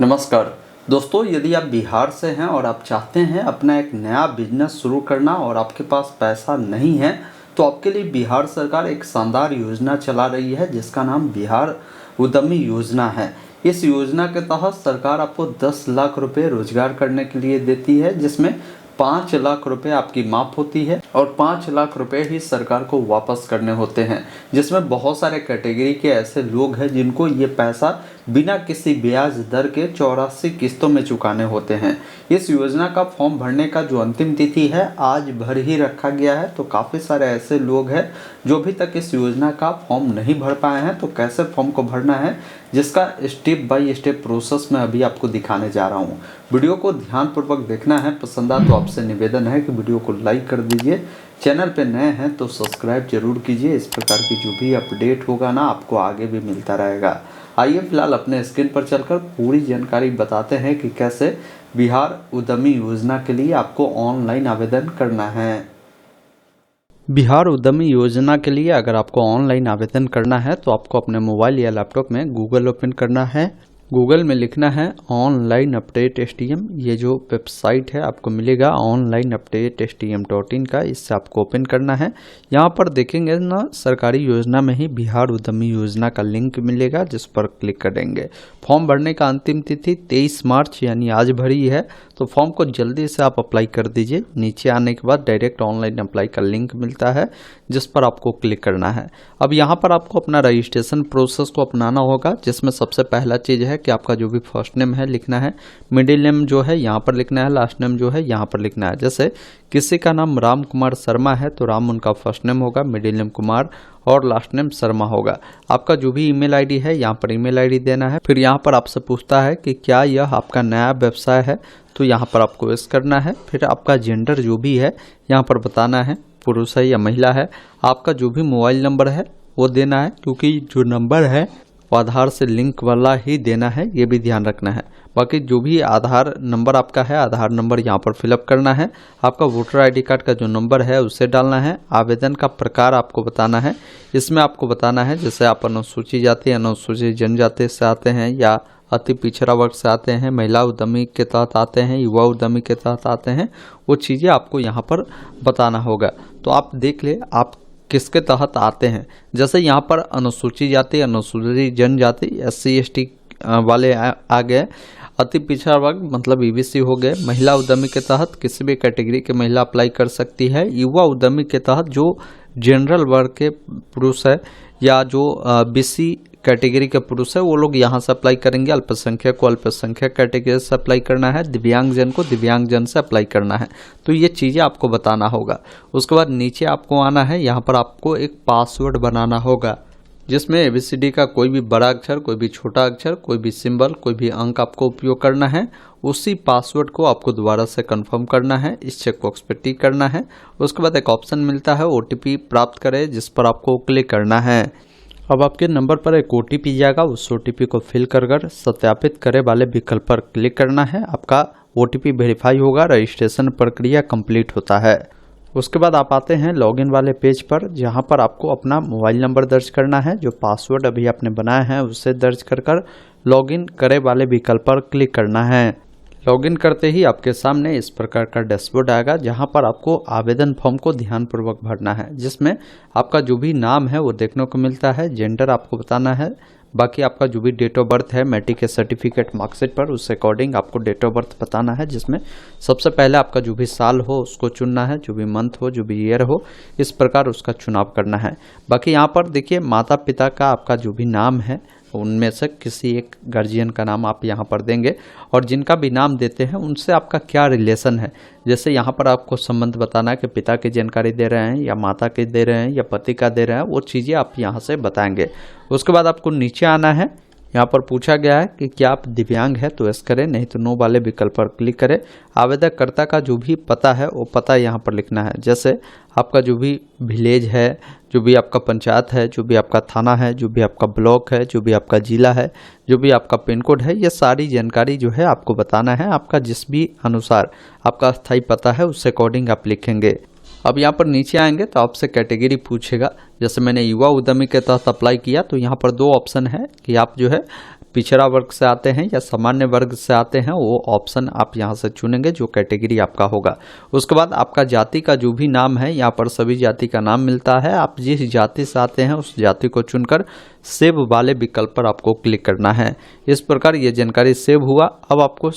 नमस्कार दोस्तों, यदि आप बिहार से हैं और आप चाहते हैं अपना एक नया बिजनेस शुरू करना और आपके पास पैसा नहीं है, तो आपके लिए बिहार सरकार एक शानदार योजना चला रही है जिसका नाम बिहार उद्यमी योजना है। इस योजना के तहत सरकार आपको 10 लाख रुपए रोजगार करने के लिए देती है, जिसमें 5 लाख रुपए आपकी माफ़ होती है और 5 लाख रुपए ही सरकार को वापस करने होते हैं, जिसमें बहुत सारे कैटेगरी के ऐसे लोग हैं जिनको ये पैसा बिना किसी ब्याज दर के 84 किस्तों में चुकाने होते हैं। इस योजना का फॉर्म भरने का जो अंतिम तिथि है आज भर ही रखा गया है, तो काफ़ी सारे ऐसे लोग हैं जो अभी तक इस योजना का फॉर्म नहीं भर पाए हैं। तो कैसे फॉर्म को भरना है, जिसका स्टेप बाय स्टेप प्रोसेस मैं अभी आपको दिखाने जा रहा हूँ। वीडियो को ध्यानपूर्वक देखना है। पसंद आ तो आपसे निवेदन है कि वीडियो को लाइक कर दीजिए। चैनल पे नए हैं तो सब्सक्राइब जरूर कीजिए। इस प्रकार की जो भी अपडेट होगा ना, आपको आगे भी मिलता रहेगा। आइए फिलहाल अपने स्क्रीन पर चलकर पूरी जानकारी बताते हैं कि कैसे बिहार उद्यमी योजना के लिए आपको ऑनलाइन आवेदन करना है। बिहार उद्यमी योजना के लिए अगर आपको ऑनलाइन आवेदन करना है तो आपको अपने मोबाइल या लैपटॉप में गूगल ओपन करना है। गूगल में लिखना है ऑनलाइन अपडेट STM। ये जो वेबसाइट है आपको मिलेगा ऑनलाइन अपडेट STM.in का, इससे आपको ओपन करना है। यहाँ पर देखेंगे ना, सरकारी योजना में ही बिहार उद्यमी योजना का लिंक मिलेगा, जिस पर क्लिक करेंगे। फॉर्म भरने का अंतिम तिथि 23 मार्च यानी आज भरी है, तो फॉर्म को जल्दी से आप अप्लाई कर दीजिए। नीचे आने के बाद डायरेक्ट ऑनलाइन अप्लाई का लिंक मिलता है, जिस पर आपको क्लिक करना है। अब यहाँ पर आपको अपना रजिस्ट्रेशन प्रोसेस को अपनाना होगा, जिसमें सबसे पहला चीज़ है कि आपका जो भी फर्स्ट नेम है लिखना है, मिडिल नेम जो है यहाँ पर लिखना है, लास्ट नेम जो है यहाँ पर लिखना है। जैसे किसी का नाम राम कुमार शर्मा है तो राम उनका फर्स्ट नेम होगा, मिडिल नेम कुमार और लास्ट नेम शर्मा होगा। आपका जो भी ईमेल आईडी है यहाँ पर ईमेल आईडी देना है। फिर यहाँ पर आपसे पूछता है कि क्या यह आपका नया व्यवसाय है, तो यहाँ पर आपको यस करना है। फिर आपका जेंडर जो भी है यहाँ पर बताना है, पुरुष है या महिला है। आपका जो भी मोबाइल नंबर है वो देना है, क्योंकि जो नंबर है वो आधार से लिंक वाला ही देना है, ये भी ध्यान रखना है। बाकी जो भी आधार नंबर आपका है, आधार नंबर यहाँ पर फिलअप करना है। आपका वोटर ID कार्ड का जो नंबर है उसे डालना है। आवेदन का प्रकार आपको बताना है। इसमें आपको बताना है जैसे आप अनुसूचित जाति, अनुसूचित जनजाति से आते हैं या अति पिछड़ा वर्ग से आते हैं, महिला उद्यमी के तहत आते हैं, युवा उद्यमी के तहत आते हैं, वो चीज़ें आपको यहाँ पर बताना होगा। तो आप देख ले आप किसके तहत आते हैं। जैसे यहाँ पर अनुसूचित जाति, अनुसूचित जनजाति, SC ST वाले आ गए, अति पिछड़ा वर्ग मतलब EBC हो गए। महिला उद्यमी के तहत किसी भी कैटेगरी के महिला अप्लाई कर सकती है। युवा उद्यमी के तहत जो जनरल वर्ग के पुरुष है या जो BC कैटेगरी के पुरुष है वो लोग यहाँ से अप्लाई करेंगे। अल्पसंख्यक को अल्पसंख्यक कैटेगरी से अप्लाई करना है, दिव्यांगजन को दिव्यांगजन से अप्लाई करना है। तो ये चीज़ें आपको बताना होगा। उसके बाद नीचे आपको आना है, यहाँ पर आपको एक पासवर्ड बनाना होगा, जिसमें ABCD का कोई भी बड़ा अक्षर, कोई भी छोटा अक्षर, कोई भी सिंबल, कोई भी अंक आपको उपयोग करना है। उसी पासवर्ड को आपको दोबारा से कंफर्म करना है, इस चेकबॉक्स पर टिक करना है। उसके बाद एक ऑप्शन मिलता है OTP प्राप्त करें, जिस पर आपको क्लिक करना है। अब आपके नंबर पर एक OTP जाएगा, उस OTP को फिल कर सत्यापित करे वाले विकल्प पर क्लिक करना है। आपका OTP वेरीफाई होगा, रजिस्ट्रेशन प्रक्रिया कंप्लीट होता है। उसके बाद आप आते हैं लॉगिन वाले पेज पर, जहां पर आपको अपना मोबाइल नंबर दर्ज करना है। जो पासवर्ड अभी आपने बनाया है उसे दर्ज कर लॉगिन करे वाले विकल्प पर क्लिक करना है। लॉगिन करते ही आपके सामने इस प्रकार का डैशबोर्ड आएगा, जहां पर आपको आवेदन फॉर्म को ध्यानपूर्वक भरना है, जिसमें आपका जो भी नाम है वो देखने को मिलता है। जेंडर आपको बताना है। बाकी आपका जो भी डेट ऑफ बर्थ है मैट्रिक के सर्टिफिकेट मार्कशीट पर, उस अकॉर्डिंग आपको डेट ऑफ बर्थ बताना है, जिसमें सबसे पहले आपका जो भी साल हो उसको चुनना है, जो भी मंथ हो, जो भी ईयर हो, इस प्रकार उसका चुनाव करना है। बाकी यहाँ पर देखिए माता पिता का आपका जो भी नाम है उनमें से किसी एक गार्जियन का नाम आप यहाँ पर देंगे, और जिनका भी नाम देते हैं उनसे आपका क्या रिलेशन है। जैसे यहाँ पर आपको संबंध बताना है कि पिता की जानकारी दे रहे हैं या माता की दे रहे हैं या पति का दे रहे हैं, वो चीज़ें आप यहाँ से बताएंगे। उसके बाद आपको नीचे आना है। यहाँ पर पूछा गया है कि क्या आप दिव्यांग है, तो यस करें, नहीं तो नो वाले विकल्प पर क्लिक करें। आवेदनकर्ता का जो भी पता है वो पता यहाँ पर लिखना है। जैसे आपका जो भी विलेज है, जो भी आपका पंचायत है, जो भी आपका थाना है, जो भी आपका ब्लॉक है, जो भी आपका जिला है, जो भी आपका पिन कोड है, ये सारी जानकारी जो है आपको बताना है। आपका जिस भी अनुसार आपका स्थायी पता है उस अकॉर्डिंग आप लिखेंगे। अब यहाँ पर नीचे आएंगे तो आपसे कैटेगरी पूछेगा। जैसे मैंने युवा उद्यमी के तहत अप्लाई किया, तो यहाँ पर दो ऑप्शन है कि आप जो है पिछड़ा वर्ग से आते हैं या सामान्य वर्ग से आते हैं, वो ऑप्शन आप यहाँ से चुनेंगे जो कैटेगरी आपका होगा। उसके बाद आपका जाति का जो भी नाम है, यहाँ पर सभी जाति का नाम मिलता है। आप जिस जाति से आते हैं उस जाति को चुनकर सेव वाले विकल्प पर आपको क्लिक करना है। इस प्रकार ये जानकारी सेव हुआ। अब आपको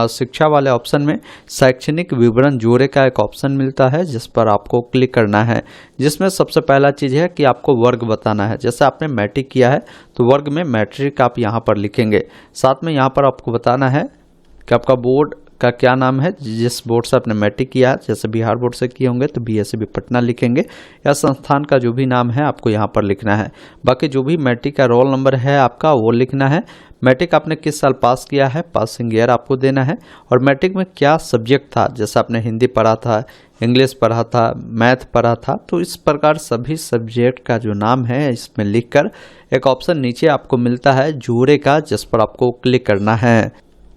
शिक्षा वाले ऑप्शन में शैक्षणिक विवरण जोड़े का एक ऑप्शन मिलता है, जिस पर आपको क्लिक करना है, जिसमें सबसे पहला चीज़ है कि आपको वर्ग बताना है। जैसे आपने मैट्रिक किया है तो वर्ग में मैट्रिक आप यहाँ पर लिखेंगे। साथ में यहाँ पर आपको बताना है कि आपका बोर्ड का क्या नाम है, जिस बोर्ड से आपने मैट्रिक किया है। जैसे बिहार बोर्ड से किए होंगे तो बीएसबी पटना लिखेंगे, या संस्थान का जो भी नाम है आपको यहाँ पर लिखना है। बाकी जो भी मैट्रिक का रोल नंबर है आपका वो लिखना है। मैट्रिक आपने किस साल पास किया है, पासिंग ईयर आपको देना है, और मैट्रिक में क्या सब्जेक्ट था। जैसे आपने हिंदी पढ़ा था, इंग्लिश पढ़ा था, मैथ पढ़ा था, तो इस प्रकार सभी सब्जेक्ट का जो नाम है इसमें लिखकर एक ऑप्शन नीचे आपको मिलता है जोड़े का, जिस पर आपको क्लिक करना है।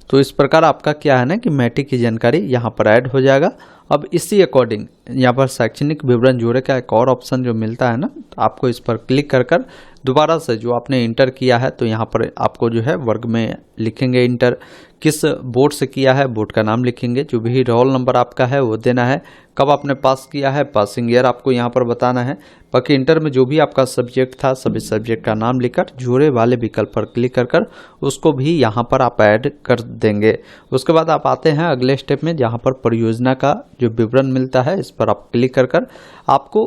तो इस प्रकार आपका क्या है ना कि मैट्रिक की जानकारी यहाँ पर ऐड हो जाएगा। अब इसी अकॉर्डिंग यहाँ पर शैक्षणिक विवरण जोड़े का एक और ऑप्शन जो मिलता है ना, तो आपको इस पर क्लिक कर दोबारा से जो आपने इंटर किया है, तो यहाँ पर आपको जो है वर्ग में लिखेंगे इंटर, किस बोर्ड से किया है बोर्ड का नाम लिखेंगे, जो भी रोल नंबर आपका है वो देना है, कब आपने पास किया है पासिंग ईयर आपको यहाँ पर बताना है। बाकी इंटर में जो भी आपका सब्जेक्ट था सभी सब्जेक्ट का नाम लिखकर जोड़े वाले विकल्प पर क्लिक कर उसको भी यहाँ पर आप ऐड कर देंगे। उसके बाद आप आते हैं अगले स्टेप में, जहाँ पर परियोजना का जो विवरण मिलता है इस पर आप क्लिक कर आपको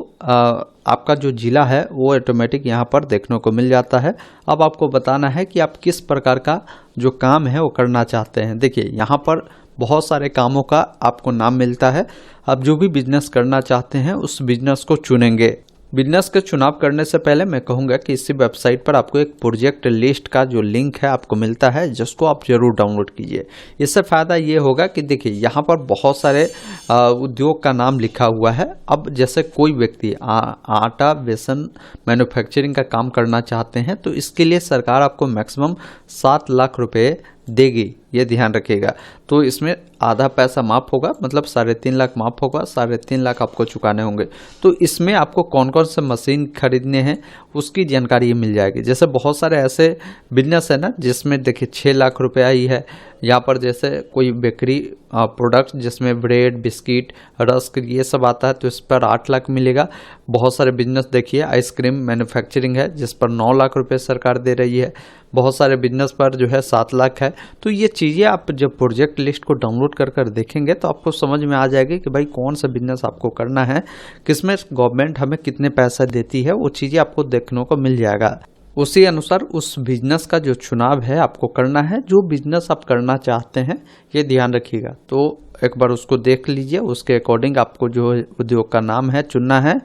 आपका जो जिला है वो ऑटोमेटिक यहाँ पर देखने को मिल जाता है। अब आपको बताना है कि आप किस प्रकार का जो काम है वो करना चाहते हैं। देखिए यहाँ पर बहुत सारे कामों का आपको नाम मिलता है। आप जो भी बिजनेस करना चाहते हैं उस बिजनेस को चुनेंगे। बिजनेस का चुनाव करने से पहले मैं कहूँगा कि इसी वेबसाइट पर आपको एक प्रोजेक्ट लिस्ट का जो लिंक है आपको मिलता है, जिसको आप जरूर डाउनलोड कीजिए। इससे फ़ायदा ये होगा कि देखिए यहाँ पर बहुत सारे उद्योग का नाम लिखा हुआ है। अब जैसे कोई व्यक्ति आटा बेसन मैन्युफैक्चरिंग का काम करना चाहते हैं तो इसके लिए सरकार आपको मैक्सिमम 7 लाख रुपए देगी, ये ध्यान रखिएगा। तो इसमें आधा पैसा माफ होगा, मतलब 3.5 लाख माफ होगा, 3.5 लाख आपको चुकाने होंगे। तो इसमें आपको कौन कौन से मशीन खरीदने हैं उसकी जानकारी मिल जाएगी। जैसे बहुत सारे ऐसे बिजनेस है ना जिसमें देखिए 6 लाख रुपया ही है। यहाँ पर जैसे कोई बेकरी प्रोडक्ट जिसमें ब्रेड बिस्किट रस्क ये सब आता है तो इस पर 8 लाख मिलेगा। बहुत सारे बिजनेस देखिए आइसक्रीम मैन्युफैक्चरिंग है जिस पर 9 लाख रुपए सरकार दे रही है। बहुत सारे बिजनेस पर जो है 7 लाख है। तो ये चीज़ें आप जब प्रोजेक्ट लिस्ट को डाउनलोड कर देखेंगे तो आपको समझ में आ जाएगी कि भाई कौन सा बिजनेस आपको करना है, किसमें गवर्नमेंट हमें कितने पैसा देती है, वो चीज़ें आपको देखने को मिल जाएगा। उसी अनुसार उस बिजनेस का जो चुनाव है आपको करना है। जो बिजनेस आप करना चाहते हैं ये ध्यान रखिएगा। तो एक बार उसको देख लीजिए, उसके अकॉर्डिंग आपको जो उद्योग का नाम है चुनना है।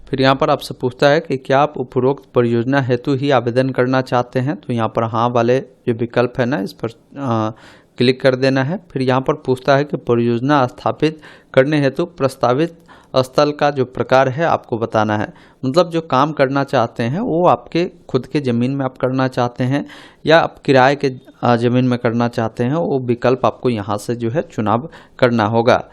फिर यहाँ पर आपसे पूछता है कि क्या आप उपरोक्त परियोजना हेतु ही आवेदन करना चाहते हैं, तो यहाँ पर हाँ वाले जो विकल्प है ना इस पर क्लिक कर देना है। फिर यहाँ पर पूछता है कि परियोजना स्थापित करने हेतु प्रस्तावित स्थल का जो प्रकार है आपको बताना है। मतलब जो काम करना चाहते हैं वो आपके खुद के ज़मीन में आप करना चाहते हैं या आप किराए के ज़मीन में करना चाहते हैं, वो विकल्प आपको यहाँ से जो है चुनाव करना होगा।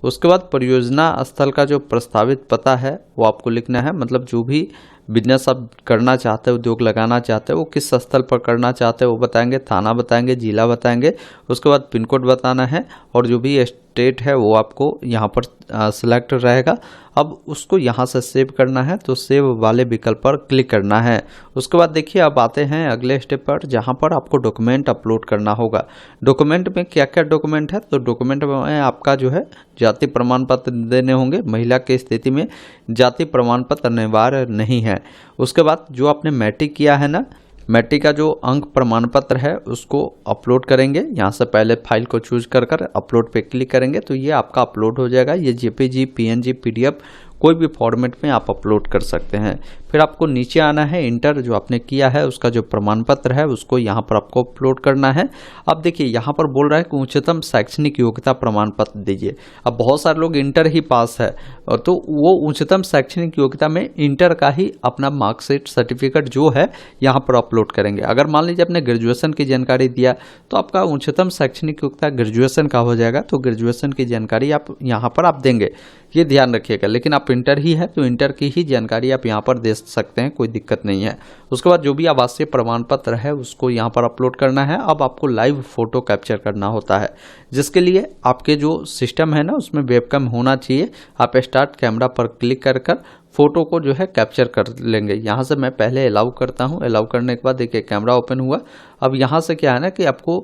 उसके बाद परियोजना स्थल का जो प्रस्तावित पता है वो आपको लिखना है। मतलब जो भी बिजनेस आप करना चाहते हैं, उद्योग लगाना चाहते हैं, वो किस स्थल पर करना चाहते हैं वो बताएंगे, थाना बताएंगे, जिला बताएंगे। उसके बाद पिन कोड बताना है और जो भी स्टेट है वो आपको यहाँ पर सिलेक्ट रहेगा। अब उसको यहाँ से सेव करना है तो सेव वाले विकल्प पर क्लिक करना है। उसके बाद देखिए अब आते हैं अगले स्टेप पर, जहाँ पर आपको डॉक्यूमेंट अपलोड करना होगा। डॉक्यूमेंट में क्या क्या डॉक्यूमेंट है, तो डॉक्यूमेंट में आपका जो है जाति प्रमाण पत्र देने होंगे। महिला की स्थिति में जाति प्रमाण पत्र अनिवार्य नहीं है। उसके बाद जो आपने मैट्रिक किया है ना, मैट्रिक का जो अंक प्रमाण पत्र है उसको अपलोड करेंगे। यहाँ से पहले फाइल को चूज कर अपलोड पे क्लिक करेंगे तो ये आपका अपलोड हो जाएगा। ये जेपीजी पीएनजी पीडीएफ कोई भी फॉर्मेट में आप अपलोड कर सकते हैं। फिर आपको नीचे आना है, इंटर जो आपने किया है उसका जो प्रमाण पत्र है उसको यहाँ पर आपको अपलोड करना है। अब देखिए यहाँ पर बोल रहा है कि उच्चतम शैक्षणिक योग्यता प्रमाण पत्र दीजिए। अब बहुत सारे लोग इंटर ही पास है तो वो उच्चतम शैक्षणिक योग्यता में इंटर का ही अपना मार्कशीट सर्टिफिकेट जो है यहाँ पर अपलोड करेंगे। अगर मान लीजिए आपने ग्रेजुएशन की जानकारी दिया तो आपका उच्चतम शैक्षणिक योग्यता ग्रेजुएशन का हो जाएगा, तो ग्रेजुएशन की जानकारी आप यहाँ पर आप देंगे, ये ध्यान रखिएगा। लेकिन आप आप इंटर ही है तो इंटर की ही जानकारी आप यहाँ पर दे सकते हैं, कोई दिक्कत नहीं है। उसके बाद जो भी आवासीय प्रमाण पत्र है उसको यहाँ पर अपलोड करना है। अब आपको लाइव फोटो कैप्चर करना होता है, जिसके लिए आपके जो सिस्टम है ना उसमें वेबकैम होना चाहिए। आप स्टार्ट कैमरा पर क्लिक कर फोटो को जो है कैप्चर कर लेंगे। यहाँ से मैं पहले अलाउ करता हूँ। अलाउ करने के बाद देखिए कैमरा ओपन हुआ। अब यहाँ से क्या है ना कि आपको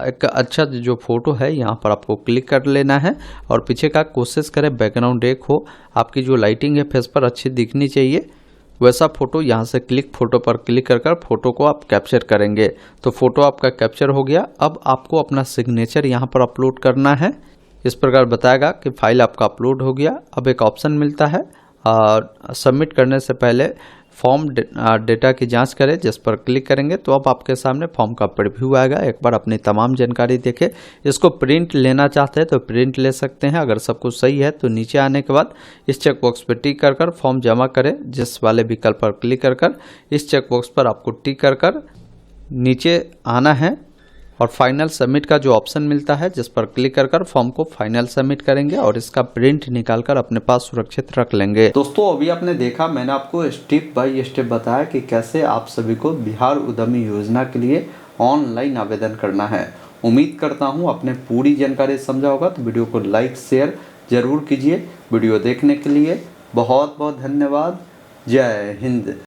एक अच्छा जो फोटो है यहाँ पर आपको क्लिक कर लेना है और पीछे का कोशिश करें बैकग्राउंड एक हो, आपकी जो लाइटिंग है फेस पर अच्छी दिखनी चाहिए, वैसा फोटो यहाँ से क्लिक फोटो पर क्लिक कर फोटो को आप कैप्चर करेंगे। तो फोटो आपका कैप्चर हो गया। अब आपको अपना सिग्नेचर यहाँ पर अपलोड करना है। इस प्रकार बताएगा कि फाइल आपका अपलोड हो गया। अब एक ऑप्शन मिलता है सबमिट करने से पहले फॉर्म डेटा की जांच करें, जिस पर क्लिक करेंगे तो अब आपके सामने फॉर्म का प्रीव्यू आएगा। एक बार अपनी तमाम जानकारी देखें। इसको प्रिंट लेना चाहते हैं तो प्रिंट ले सकते हैं। अगर सब कुछ सही है तो नीचे आने के बाद इस चेकबॉक्स पर टिक कर फॉर्म जमा करें, जिस वाले विकल्प पर क्लिक कर इस चेकबॉक्स पर आपको टिक कर नीचे आना है और फाइनल सबमिट का जो ऑप्शन मिलता है जिस पर क्लिक कर फॉर्म को फाइनल सबमिट करेंगे और इसका प्रिंट निकालकर अपने पास सुरक्षित रख लेंगे। दोस्तों अभी आपने देखा, मैंने आपको स्टेप बाय स्टेप बताया कि कैसे आप सभी को बिहार उद्यमी योजना के लिए ऑनलाइन आवेदन करना है। उम्मीद करता हूँ आपने पूरी जानकारी समझा होगा। तो वीडियो को लाइक शेयर जरूर कीजिए। वीडियो देखने के लिए बहुत बहुत धन्यवाद। जय हिंद।